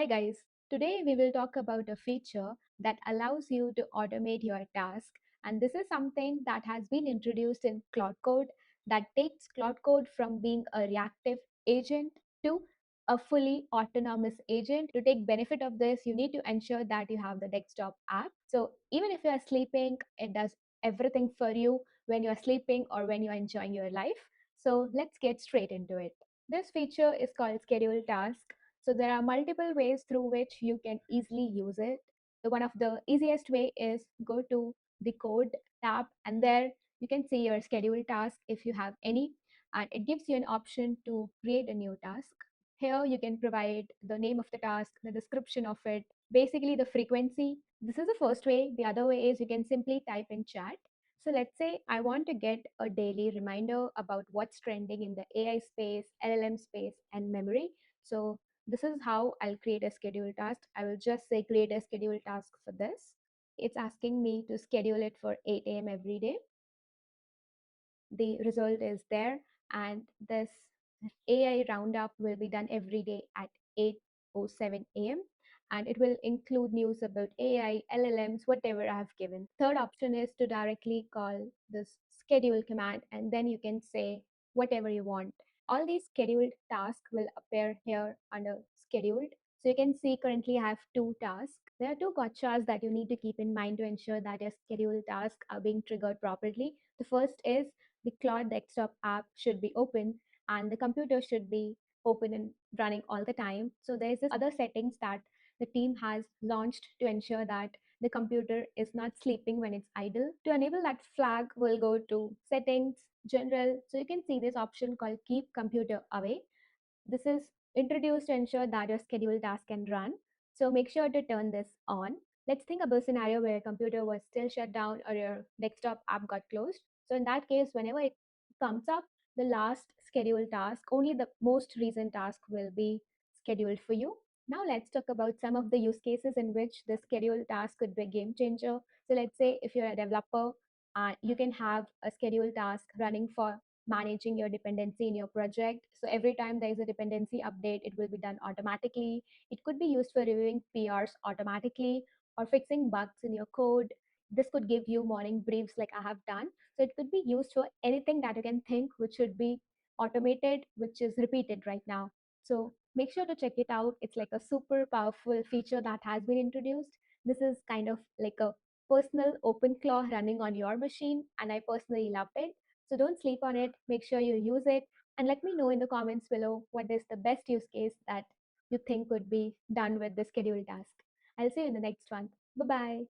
Hi guys, today we will talk about a feature that allows you to automate your task, and this is something that has been introduced in Claude Code that takes Claude Code from being a reactive agent to a fully autonomous agent. To take benefit of this, you need to ensure that you have the desktop app. So even if you are sleeping, it does everything for you when you're sleeping or when you're enjoying your life. So let's get straight into it. This feature is called schedule task, so there are multiple ways through which you can easily use it. The one of the easiest way is go to the code tab, and there you can see your schedule task if you have any, and it gives you an option to create a new task. Here you can provide the name of the task, the description of it, basically the frequency. This is the first way. The other way is you can simply type in chat. So let's say I want to get a daily reminder about what's trending in the AI space, LLM space, and memory. So this is how I'll create a schedule task. I will just say create a schedule task for this. It's asking me to schedule it for 8 a.m. every day. The result is there, and this AI roundup will be done every day at 8:07 a.m. and it will include news about AI, LLMs, whatever I have given. Third option is to directly call this schedule command, and then you can say whatever you want. All these scheduled tasks will appear here under scheduled. So you can see currently I have two tasks. There are two gotchas that you need to keep in mind to ensure that your scheduled tasks are being triggered properly. The first is the Claude Desktop app should be open and the computer should be open and running all the time. So there's this other settings that the team has launched to ensure that the computer is not sleeping when it's idle. To enable that flag, we'll go to settings, general. So you can see this option called keep computer away. This is introduced to ensure that your scheduled task can run. So make sure to turn this on. Let's think about a scenario where your computer was still shut down or your desktop app got closed. So in that case, whenever it comes up, the last scheduled task, only the most recent task will be scheduled for you. Now let's talk about some of the use cases in which the scheduled task could be a game changer. So let's say if you're a developer, you can have a scheduled task running for managing your dependency in your project. So every time there is a dependency update, it will be done automatically. It could be used for reviewing PRs automatically or fixing bugs in your code. This could give you morning briefs like I have done. So it could be used for anything that you can think which should be automated, which is repeated right now. So make sure to check it out. It's like a super powerful feature that has been introduced. This is kind of like a personal open claw running on your machine, and I personally loved it. So don't sleep on it. Make sure you use it and let me know in the comments below what is the best use case that you think could be done with the scheduled task. I'll see you in the next one. Bye bye.